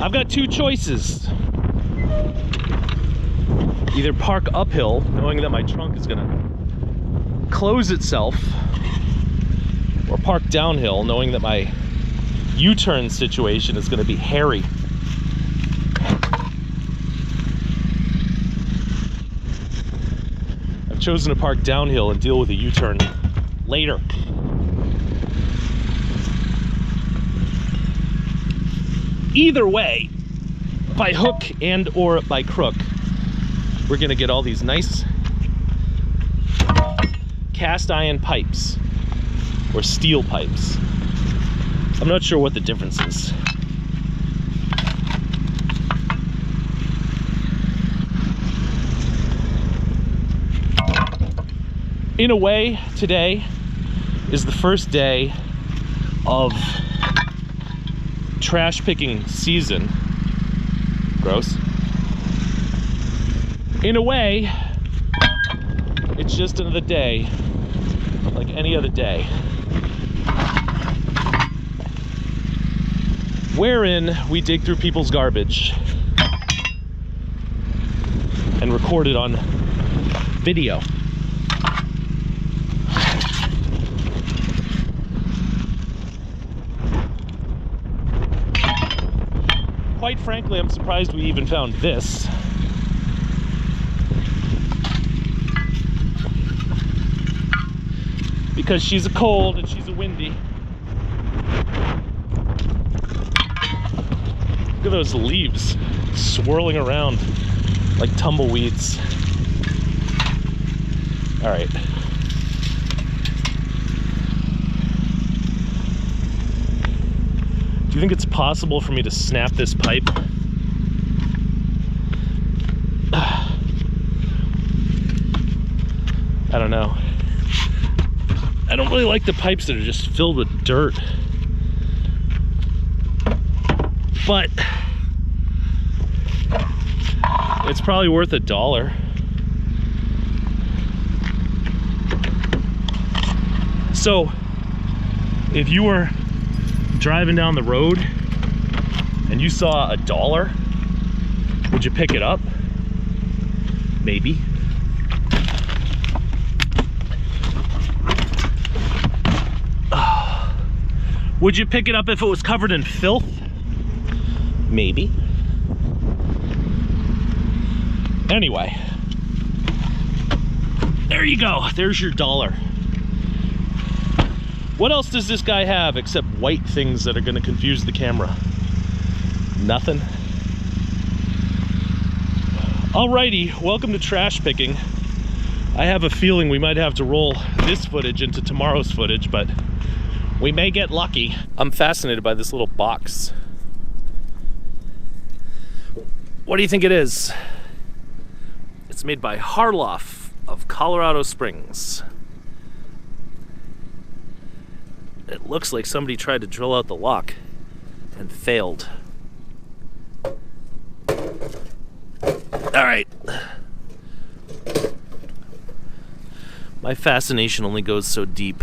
I've got two choices. Either park uphill, knowing that my trunk is gonna close itself, or park downhill, knowing that my U-turn situation is gonna be hairy. I've chosen to park downhill and deal with a U-turn later. Either way, by hook and or by crook, we're gonna get all these nice cast iron pipes or steel pipes. I'm not sure what the difference is. In a way, today is the first day of trash picking season. Gross. In a way, it's just another day, like any other day, wherein we dig through people's garbage and record it on video. Quite frankly, I'm surprised we even found this. Because she's a cold and she's a windy. Look at those leaves swirling around like tumbleweeds. All right. Do you think it's possible for me to snap this pipe? I don't know. I don't really like the pipes that are just filled with dirt. But it's probably worth $1. So if you were driving down the road and you saw $1, would you pick it up? Maybe. Would you pick it up if it was covered in filth? Maybe. Anyway, there you go. There's your $1. What else does this guy have except white things that are going to confuse the camera? Nothing. Alrighty, welcome to trash picking. I have a feeling we might have to roll this footage into tomorrow's footage, but we may get lucky. I'm fascinated by this little box. What do you think it is? It's made by Harloff of Colorado Springs. It looks like somebody tried to drill out the lock and failed. All right. My fascination only goes so deep.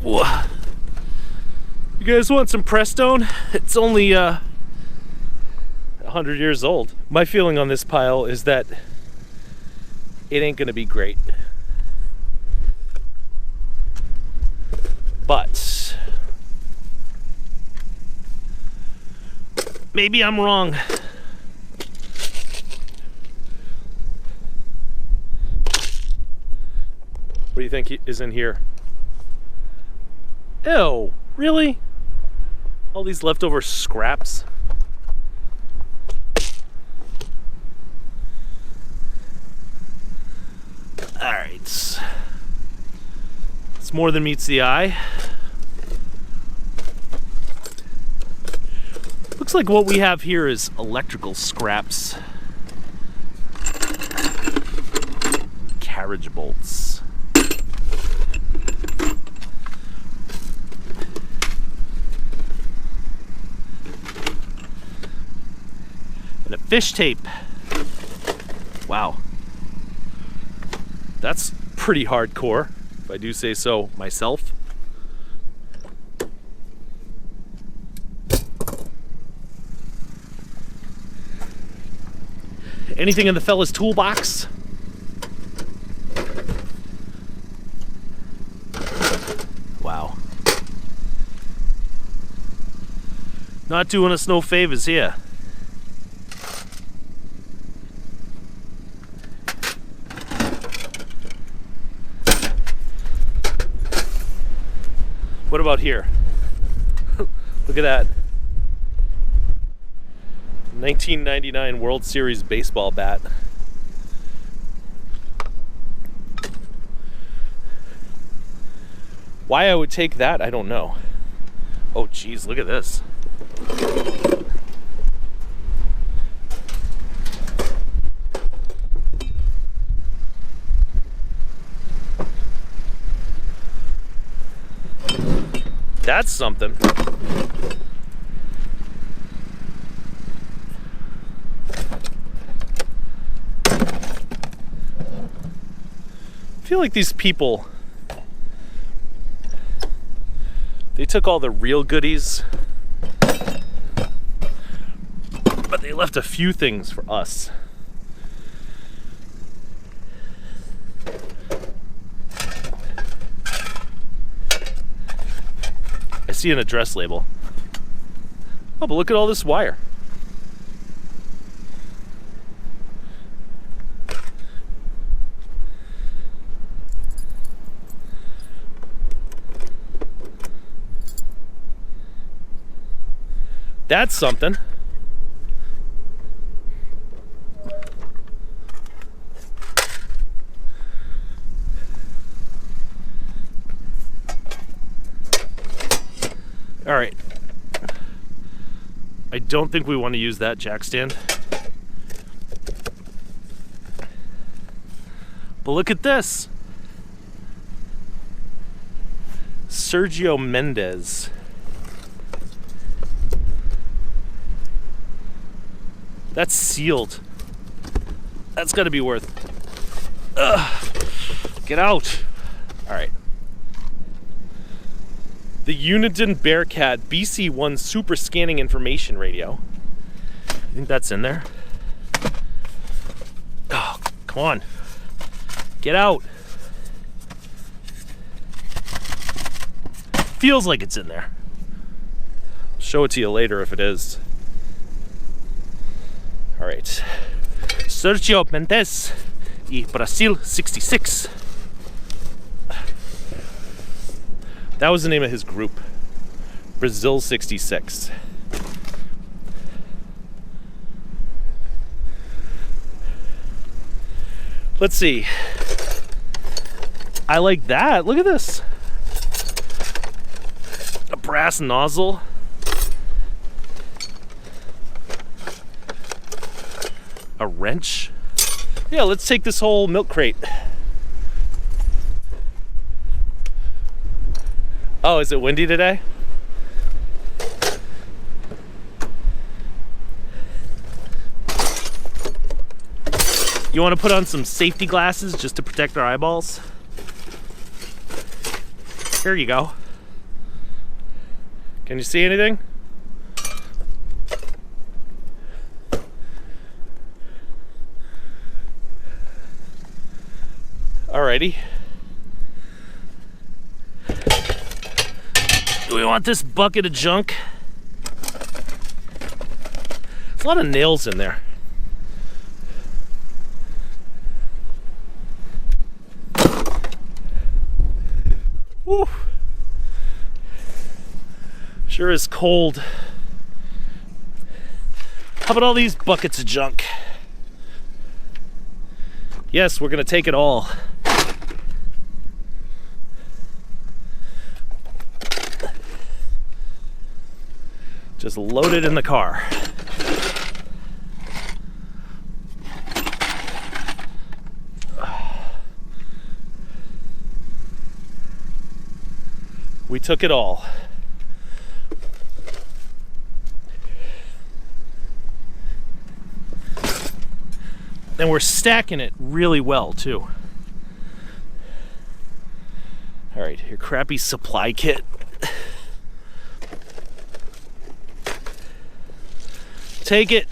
Whoa. You guys want some Prestone? It's only 100 years old. My feeling on this pile is that it ain't gonna be great. But maybe I'm wrong. What do you think is in here? Ew, really? All these leftover scraps? All right. It's more than meets the eye. Looks like what we have here is electrical scraps. Carriage bolts. And a fish tape. Wow. That's pretty hardcore, if I do say so myself. Anything in the fella's toolbox? Wow. Not doing us no favors here. What about here? Look at that. 1999 World Series baseball bat. Why I would take that, I don't know. Oh geez, look at this. That's something. I feel like these people, they took all the real goodies, but they left a few things for us. I see an address label. Oh, but look at all this wire. That's something. All right. I don't think we want to use that jack stand. But look at this. Sergio Mendes. That's sealed. That's got to be worth. Get out. All right. The Uniden Bearcat BC1 Super Scanning Information Radio. I think that's in there. Oh, come on. Get out. Feels like it's in there. I'll show it to you later if it is. All right. Sergio Mendes e Brazil 66. That was the name of his group. Brazil 66. Let's see. I like that. Look at this. A brass nozzle. A wrench. Yeah, let's take this whole milk crate. Oh, is it windy today? You want to put on some safety glasses just to protect our eyeballs? Here you go. Can you see anything? Alrighty. Do we want this bucket of junk? There's a lot of nails in there. Woo. Sure is cold. How about all these buckets of junk? Yes, we're gonna take it all. Just load it in the car. We took it all. And we're stacking it really well too. All right, your crappy supply kit. Take it.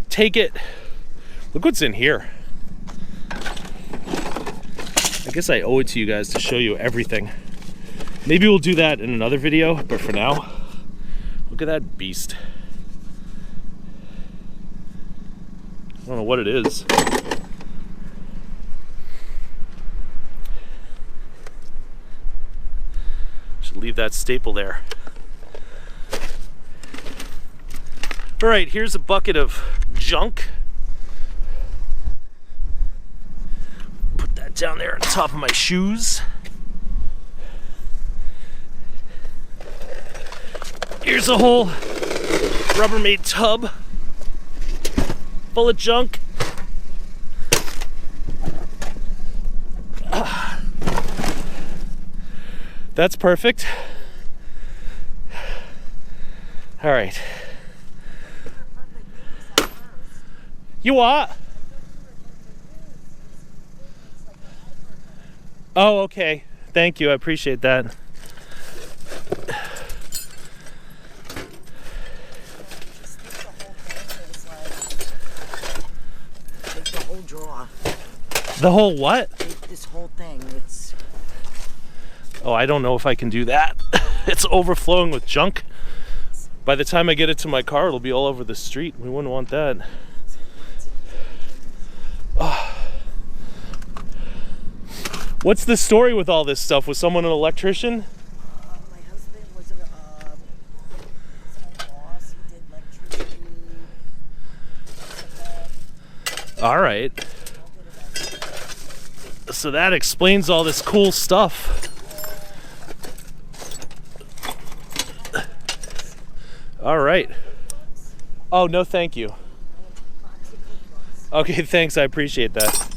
Take it. Look what's in here. I guess I owe it to you guys to show you everything. Maybe we'll do that in another video, but for now, look at that beast. I don't know what it is. Should leave that staple there. All right, here's a bucket of junk. Put that down there on top of my shoes. Here's a whole Rubbermaid tub full of junk. That's perfect. All right. You what? Oh, okay. Thank you. I appreciate that. The whole drawer. The whole what? This whole thing. It's. Oh, I don't know if I can do that. It's overflowing with junk. By the time I get it to my car, it'll be all over the street. We wouldn't want that. Oh. What's the story with all this stuff? Was someone an electrician? My husband was a boss. He did electricity. All right. So that explains all this cool stuff. All right. Oh, no, thank you. Okay, thanks. I appreciate that.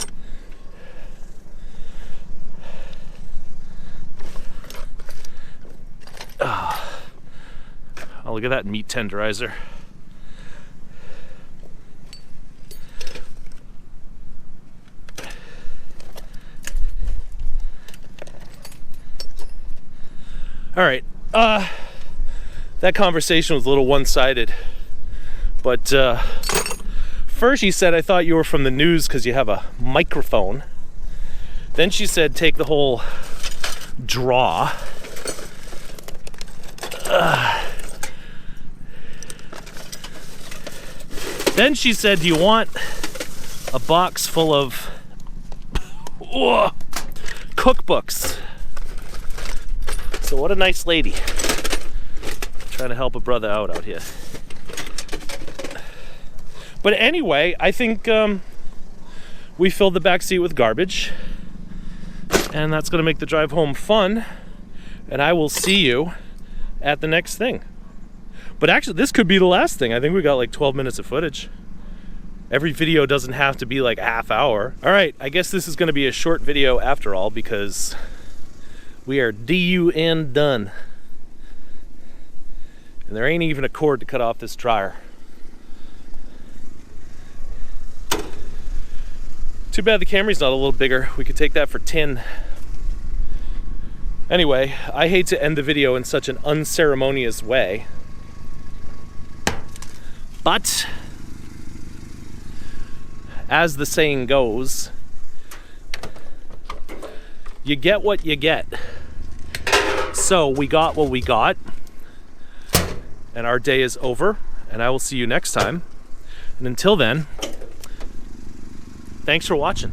Oh, look at that meat tenderizer. All right. That conversation was a little one-sided, but first she said, I thought you were from the news because you have a microphone. Then she said, take the whole draw. Then she said, do you want a box full of cookbooks? So what a nice lady. Trying to help a brother out here. But anyway, I think we filled the back seat with garbage, and that's going to make the drive home fun. And I will see you at the next thing. But actually, this could be the last thing. I think we got like 12 minutes of footage. Every video doesn't have to be like a half hour. All right, I guess this is going to be a short video after all, because we are DUN done. And there ain't even a cord to cut off this dryer. Too bad the Camry's not a little bigger. We could take that for 10. Anyway, I hate to end the video in such an unceremonious way, but as the saying goes, you get what you get. So we got what we got, and our day is over, and I will see you next time. And until then, thanks for watching.